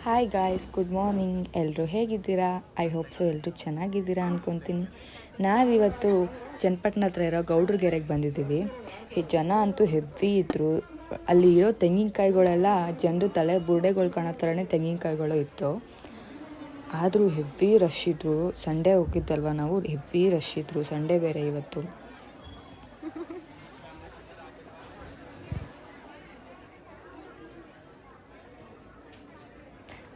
Hi guys, good morning. ಎಲ್ಲರೂ ಹೇಗಿದ್ದೀರಾ? I hope so ಎಲ್ಲರೂ ಚೆನ್ನಾಗಿದ್ದೀರಾ ಅಂದ್ಕೊತೀನಿ. ನಾವಿವತ್ತು ಚನ್ನಪಟ್ಟಣ ಹತ್ರ ಇರೋ ಗೌಡ್ರಗೆರೆಗೆ ಬಂದಿದ್ದೀವಿ. ಈ ಜನ ಅಂತೂ ಹೆವಿ ಇದ್ದರು. ಅಲ್ಲಿ ಇರೋ ತೆಂಗಿನಕಾಯಿಗಳೆಲ್ಲ ಜನರು ತಲೆ ಬುರುಡೆಗಳು ಕಾಣೋ ಥರನೇ ತೆಂಗಿನಕಾಯಿಗಳು ಇತ್ತು. ಆದರೂ ಹೆವಿ ರಶ್ ಇದ್ದರು. ಸಂಡೇ ಹೋಗಿದ್ದಲ್ವ ನಾವು, ಹೆವಿ ರಶ್ ಇದ್ದರು. ಸಂಡೇ ಬೇರೆ ಇವತ್ತು.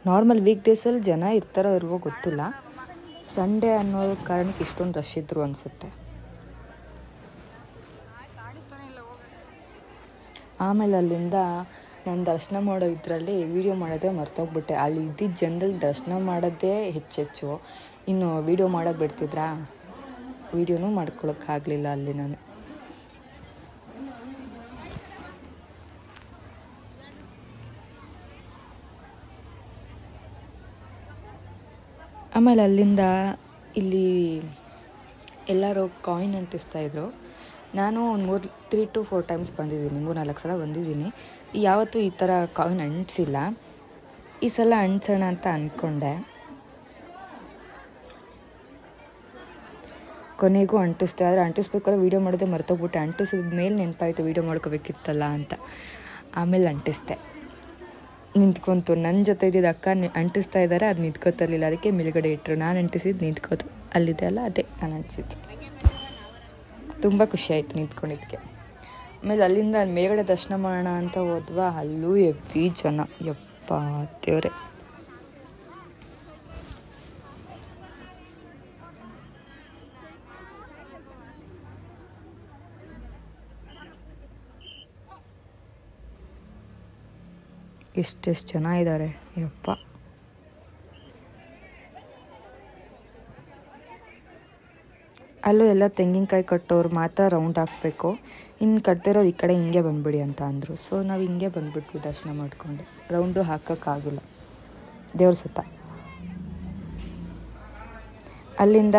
ನಾರ್ಮಲ್ ವೀಕ್ ಡೇಸಲ್ಲಿ ಜನ ಇರ್ತಾರೋ ಇರುವೋ ಗೊತ್ತಿಲ್ಲ. ಸಂಡೇ ಅನ್ನೋ ಕಾರಣಕ್ಕೆ ಇಷ್ಟೊಂದು ರಶ್ ಇದ್ರು ಅನಿಸುತ್ತೆ. ಆಮೇಲೆ ಅಲ್ಲಿಂದ ನಾನು ದರ್ಶನ ಮಾಡೋ ಇದರಲ್ಲಿ ವೀಡಿಯೋ ಮಾಡೋದೇ ಮರ್ತೋಗ್ಬಿಟ್ಟೆ. ಅಲ್ಲಿ ಇದ್ದಿದ್ದ ಜನರಲ್ಲಿ ದರ್ಶನ ಮಾಡೋದೇ ಹೆಚ್ಚೆಚ್ಚು. ಇನ್ನು ವೀಡಿಯೋ ಮಾಡೋಕ್ಕೆ ಬಿಡ್ತಿದ್ರಾ? ವೀಡಿಯೋನೂ ಮಾಡ್ಕೊಳಕ್ಕಾಗಲಿಲ್ಲ ಅಲ್ಲಿ ನಾನು. ಆಮೇಲೆ ಅಲ್ಲಿಂದ ಇಲ್ಲಿ ಎಲ್ಲರೂ ಕಾಯಿನ್ ಅಂಟಿಸ್ತಾಯಿದ್ರು. ನಾನು ಒಂದು 3 to 4 ಟೈಮ್ಸ್ ಬಂದಿದ್ದೀನಿ, 3-4 ಸಲ ಬಂದಿದ್ದೀನಿ. ಯಾವತ್ತೂ ಈ ಥರ ಕಾಯಿನ್ ಅಂಟಿಸಿಲ್ಲ. ಈ ಸಲ ಅಂಟಿಸೋಣ ಅಂತ ಅಂದ್ಕೊಂಡೆ. ಕೊನೆಗೂ ಅಂಟಿಸ್ದೆ. ಆದರೆ ಅಂಟಿಸ್ಬೇಕಾದ್ರೆ ವೀಡಿಯೋ ಮಾಡೋದೇ ಮರ್ತೋಗ್ಬಿಟ್ಟೆ. ಅಂಟಿಸಿದ ಮೇಲೆ ನೆನಪಾಯಿತು ವೀಡಿಯೋ ಮಾಡ್ಕೋಬೇಕಿತ್ತಲ್ಲ ಅಂತ. ಆಮೇಲೆ ಅಂಟಿಸ್ದೆ. ನಿಂತ್ಕೊಂತು. ನನ್ನ ಜೊತೆ ಇದ್ದಿದ್ದು ಅಕ್ಕ ಅಂಟಿಸ್ತಾ ಇದ್ದಾರೆ, ಅದು ನಿಂತ್ಕೋತಿರ್ಲಿಲ್ಲ. ಅದಕ್ಕೆ ಮೇಲ್ಗಡೆ ಇಟ್ಟರು. ನಾನು ಅಂಟಿಸಿದ್ದು ನಿಂತ್ಕೋತು. ಅಲ್ಲಿದೆ ಅಲ್ಲ, ಅದೇ ನಾನು ಅಂಟಿಸಿದ್ದು. ತುಂಬ ಖುಷಿಯಾಯಿತು ನಿಂತ್ಕೊಂಡಿದ್ದಕ್ಕೆ. ಆಮೇಲೆ ಅಲ್ಲಿಂದ ಮೇಲ್ಗಡೆ ದರ್ಶನ ಮಾಡೋಣ ಅಂತ ಹೋದ್ವಾ, ಅಲ್ಲೂ ಹೆವಿ ಜನ. ಯಪ್ಪ ದೇವ್ರೆ. ಎಷ್ಟೆಷ್ಟು ಜನ ಇದ್ದಾರೆ ಯಪ್ಪ. ಅಲ್ಲೂ ಎಲ್ಲ ತೆಂಗಿನಕಾಯಿ ಕಟ್ಟೋರು ಮಾತ್ರ ರೌಂಡ್ ಹಾಕಬೇಕು. ಇನ್ನು ಕಟ್ತಿರೋರು ಈ ಕಡೆ ಹಿಂಗೆ ಬಂದ್ಬಿಡಿ ಅಂತ ಅಂದರು. ಸೊ ನಾವು ಹಿಂಗೆ ಬಂದ್ಬಿಟ್ವಿ ದರ್ಶನ ಮಾಡಿಕೊಂಡು. ರೌಂಡು ಹಾಕೋಕ್ಕಾಗಿಲ್ಲ ದೇವ್ರ ಸುತ್ತ. ಅಲ್ಲಿಂದ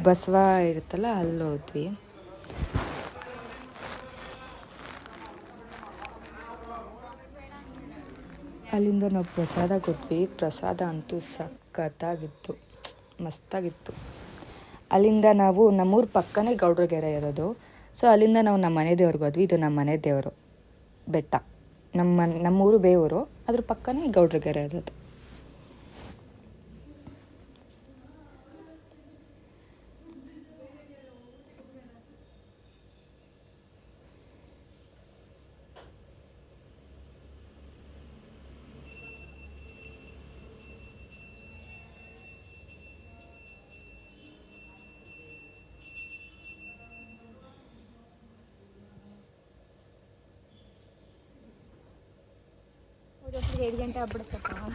ಬಸವ ಇರುತ್ತಲ್ಲ, ಅಲ್ಲಿ ಹೋದ್ವಿ. ಅಲ್ಲಿಂದ ನಾವು ಪ್ರಸಾದ ಕೊಟ್ವಿ. ಪ್ರಸಾದ ಅಂತೂ ಸಖತ್ತಾಗಿತ್ತು, ಮಸ್ತಾಗಿತ್ತು. ಅಲ್ಲಿಂದ ನಾವು ನಮ್ಮೂರ ಪಕ್ಕನೇ ಗೌಡ್ರಗೆರೆ ಇರೋದು. ಸೊ ಅಲ್ಲಿಂದ ನಾವು ನಮ್ಮ ಮನೆ ದೇವ್ರಿಗೆ ಹೋದ್ವಿ. ಇದು ನಮ್ಮ ಮನೆ ದೇವರು ಬೆಟ್ಟ. ನಮ್ಮೂರು ಬೇವೂರು, ಅದ್ರ ಪಕ್ಕನೇ ಗೌಡ್ರಗೆರೆ ಇರೋದು.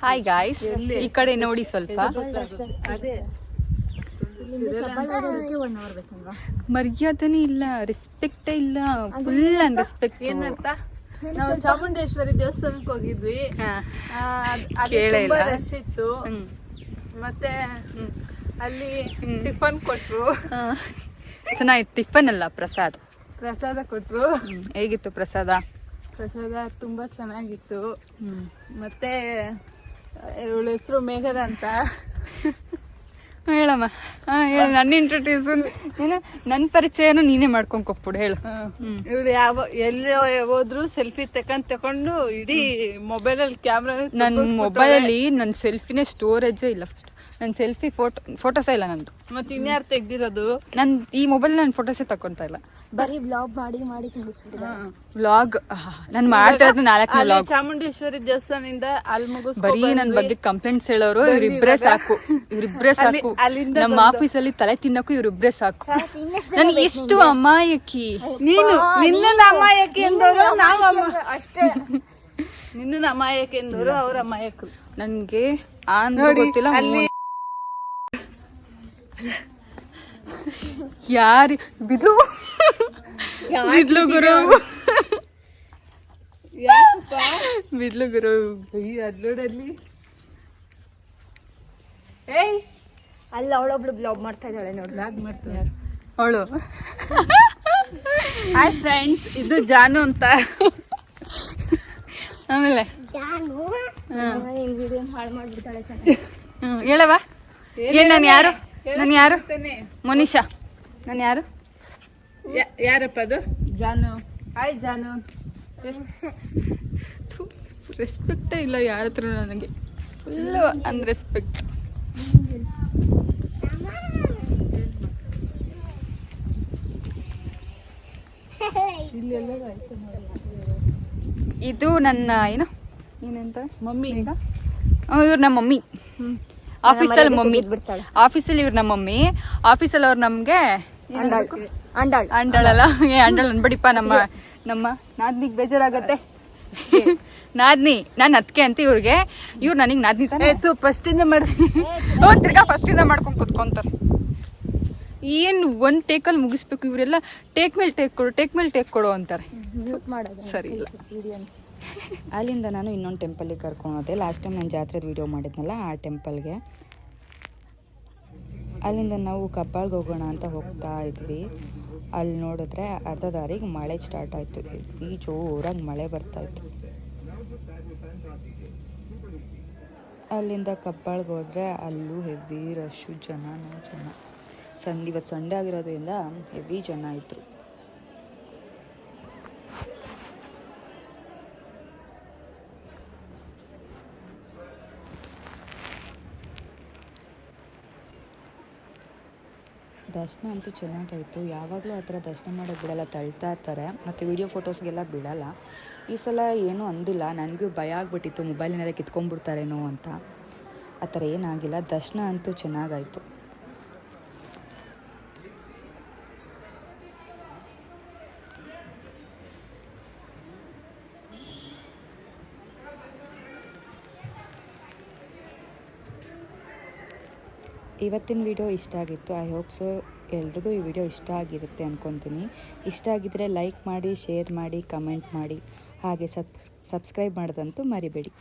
ಹಾಯ್ ಗಾಯ್ಸ್, ಈ ಕಡೆ ನೋಡಿ ಸ್ವಲ್ಪ. ಮರ್ಯಾದನೇ ಇಲ್ಲ, ರೆಸ್ಪೆಕ್ಟೇ ಇಲ್ಲ, ಫುಲ್ ಅನ್ರೆಸ್ಪೆಕ್ಟ್. ಏನಂತ ನಾವು ಚಾಮುಂಡೇಶ್ವರಿ ದೇವಸ್ಥಾನಕ್ಕೆ ಹೋಗಿದ್ವಿ. ರಶ್ ಇತ್ತು. ಮತ್ತೆ ಅಲ್ಲಿ ಟಿಫನ್ ಕೊಟ್ರು. ಚೆನ್ನಾಗಿತ್ತು. ಟಿಫನ್ ಅಲ್ಲ, ಪ್ರಸಾದ ಕೊಟ್ರು. ಹೇಗಿತ್ತು ಪ್ರಸಾದ? ಪ್ರಸಾದ ತುಂಬಾ ಚೆನ್ನಾಗಿತ್ತು. ಮತ್ತೆ ಇವಳ ಹೆಸರು ಮೇಘದ ಅಂತ. ಹೇಳಮ್ಮ, ಹೇಳು. ನನ್ನ ಇಂಟ್ರೊಡ್ಯೂಸ್ ನನ್ನ ಪರಿಚಯನೂ ನೀನೇ ಮಾಡ್ಕೊಂಡು ಕೊಟ್ಬಿಡು, ಹೇಳು. ಇವಳು ಎಲ್ಲಿ ಹೋದ್ರು ಸೆಲ್ಫಿ ತಕೊಂಡು ಇಡೀ ಮೊಬೈಲಲ್ಲಿ ಕ್ಯಾಮ್ರಾ. ನನ್ನ ಮೊಬೈಲಲ್ಲಿ ನನ್ನ ಸೆಲ್ಫಿನೇ ಸ್ಟೋರೇಜೇ ಇಲ್ಲ. ಫಸ್ಟ್ ನನ್ನ ಸೆಲ್ಫಿ ಫೋಟೋಸೇ ಇಲ್ಲ ನಂದು. ಮತ್ತೆ ಇನ್ಯಾರು ತೆಗ್ದಿರೋದು? ನನ್ನ ಈ ಮೊಬೈಲ್ ನಾನು ಫೋಟೋಸೇ ತಗೊಳ್ತಾ ಇಲ್ಲ. ಬರೀ ವ್ಲಾಗ್ ಮಾಡಿ ವ್ಲಾಗ್ ನಾನು ಮಾಡ್ತಾ ಇರೋದು 4ನೇ ವ್ಲಾಗ್. ಚಾಮುಂಡೇಶ್ವರಿ ದೇವಸ್ಥಾನದಿಂದ ಅಲ್ಲಿ ಮುಗಿಸ್ ಬರೀ ನನ್ನ ಬಗ್ಗೆ ಕಂಪ್ಲೇಂಟ್ಸ್ ಹೇಳೋರು ಇವರಿಬ್ರೇ ಸಾಕು. ನಮ್ಮ ಆಫೀಸಲ್ಲಿ ತಲೆ ತಿನ್ನಕ್ಕೂ ಇವರಿಬ್ರೇ ಸಾಕು. ನನ್ ಎಷ್ಟು ಅಮಾಯಕಿ ನೀನು. ನಿನ್ನ ಅಮಾಯಕಿ ಎಂದವರು ನಾವು ಅಷ್ಟೇ. ನಿನ್ನ ಅಮಾಯಕಿ ಎಂದವರು ಅವ್ರ ಅಮಾಯಕರು. ನನ್ಗೆ ಗೊತ್ತಿಲ್ಲ. ಯಾರು ಬಿದ್ಲು ಗುರು, ಬಿದ್ಲು ಗುರು. ಅದ್ಲೋಡಲ್ಲಿ ಅಲ್ಲಿ ಅವಳೊಬ್ಳು ಬ್ಲಾಗ್ ಮಾಡ್ತಾ ಇದ್ದಾಳೆ ನೋಡಿ. ಬ್ಲಾಗ್ ಮಾಡ್ತಾಳೆ ಅವಳು. ಹಾಯ್ ಫ್ರೆಂಡ್ಸ್, ಇದು ಜಾನು ಅಂತ. ಆಮೇಲೆ ವಿಡಿಯೋ ಹಾಳು ಮಾಡ್ಬಿಡ್ತಾಳೆ ಹೇಳವ ಏನ್ ನಾನು ಯಾರು ಮೋನಿಶಾ ನಾನು ಯಾರು ಯಾರಪ್ಪ ಅದು? ಜಾನು. ಹಾಯ್ ಜಾನು. ರೆಸ್ಪೆಕ್ಟೇ ಇಲ್ಲ ಯಾರ ಹತ್ರ ನನಗೆ, ಫುಲ್ಲು ಅನ್ರೆಸ್ಪೆಕ್ಟ್. ಇದು ನನ್ನ ಏನಂತ ಮಮ್ಮಿ. ಇವ್ರು ನಮ್ಮ ಮಮ್ಮಿ. ಆಫೀಸಲ್ಲಿ ಮಮ್ಮಿ, ಆಫೀಸಲ್ಲಿ ಇವ್ರು ನಮ್ಮ ಮಮ್ಮಿ, ಆಫೀಸಲ್ಲಿ ಅವ್ರು ನಮ್ಗೆ ಅಂಡಾಳಲ್ಲ ಅಂಡಾಳ್ ಅನ್ಬೇಡಿಪ್ಪ. ನಮ್ಮ ನಾದ್ನಿಗೆ ಬೇಜಾರಾಗತ್ತೆ. ನಾದ್ನಿ ನಾನು ಅದಕ್ಕೆ ಅಂತ ಇವ್ರಿಗೆ, ಇವ್ರು ನನಗೆ ನಾದ್ನಿ ತಾನೆ. ಫಸ್ಟಿಂದ ಮಾಡಿ ತಿರ್ಗಾ ಫಸ್ಟಿಂದ ಮಾಡ್ಕೊಂಡು ಕುತ್ಕೊಂತಾರೆ. ಏನು ಒಂದು ಟೇಕಲ್ಲಿ ಮುಗಿಸ್ಬೇಕು, ಇವರೆಲ್ಲ ಟೇಕ್ ಮೇಲೆ ಟೇಕ್ ಕೊಡು ಅಂತಾರೆ. ಸರಿ ಇಲ್ಲ. ಅಲ್ಲಿಂದ ನಾನು ಇನ್ನೊಂದು ಟೆಂಪಲ್ಗೆ ಕರ್ಕೊಂಡೋದೆ. ಲಾಸ್ಟ್ ಟೈಮ್ ನಾನು ಜಾತ್ರೆದು ವೀಡಿಯೋ ಮಾಡಿದ್ನಲ್ಲ ಆ ಟೆಂಪಲ್ಗೆ. ಅಲ್ಲಿಂದ ನಾವು ಕಬ್ಬಾಳ್ಗೆ ಹೋಗೋಣ ಅಂತ ಹೋಗ್ತಾ ಇದ್ವಿ. ಅಲ್ಲಿ ನೋಡಿದ್ರೆ ಅರ್ಧ ದಾರಿಗೆ ಮಳೆ ಸ್ಟಾರ್ಟ್ ಆಯಿತು. ಈ ಜೋರಾಗಿ ಮಳೆ ಬರ್ತಾಯಿತ್ತು. ಅಲ್ಲಿಂದ ಕಬ್ಬಾಳ್ಗೆ ಹೋದರೆ ಅಲ್ಲೂ ಹೆವಿ ರಶ್ಶು, ಜನ. ಇವತ್ತು ಸಂಡೇ ಆಗಿರೋದ್ರಿಂದ ಹೆವಿ ಜನ ಇದ್ರು. ದರ್ಶನ ಅಂತೂ ಚೆನ್ನಾಗಾಯಿತು. ಯಾವಾಗಲೂ ಆ ಥರ ದರ್ಶನ ಮಾಡೋಕ್ಕೆ ಬಿಡಲ್ಲ, ತಳ್ತಾ ಇರ್ತಾರೆ. ಮತ್ತು ವೀಡಿಯೋ ಫೋಟೋಸ್ಗೆಲ್ಲ ಬಿಡಲ್ಲ. ಈ ಸಲ ಏನೂ ಅಂದಿಲ್ಲ. ನನಗೂ ಭಯ ಆಗಿಬಿಟ್ಟಿತ್ತು, ಮೊಬೈಲಿನೆಲ್ಲ ಕಿತ್ಕೊಂಡ್ಬಿಡ್ತಾರೇನೋ ಅಂತ. ಆ ಥರ ಏನಾಗಿಲ್ಲ. ದರ್ಶನ ಅಂತೂ ಚೆನ್ನಾಗಾಯಿತು. ಇವತ್ತಿನ ವಿಡಿಯೋ ಇಷ್ಟ ಆಗಿತ್ತು. ಐ ಹೋಪ್ ಸೊ ಎಲ್ರಿಗೂ ಈ ವಿಡಿಯೋ ಇಷ್ಟ ಆಗಿರುತ್ತೆ ಅಂದ್ಕೊತೀನಿ. ಇಷ್ಟ ಆಗಿದ್ದರೆ ಲೈಕ್ ಮಾಡಿ, ಶೇರ್ ಮಾಡಿ, ಕಮೆಂಟ್ ಮಾಡಿ, ಹಾಗೆ ಸಬ್ಸ್ಕ್ರೈಬ್ ಮಾಡೋದಂತೂ ಮರಿಬೇಡಿ.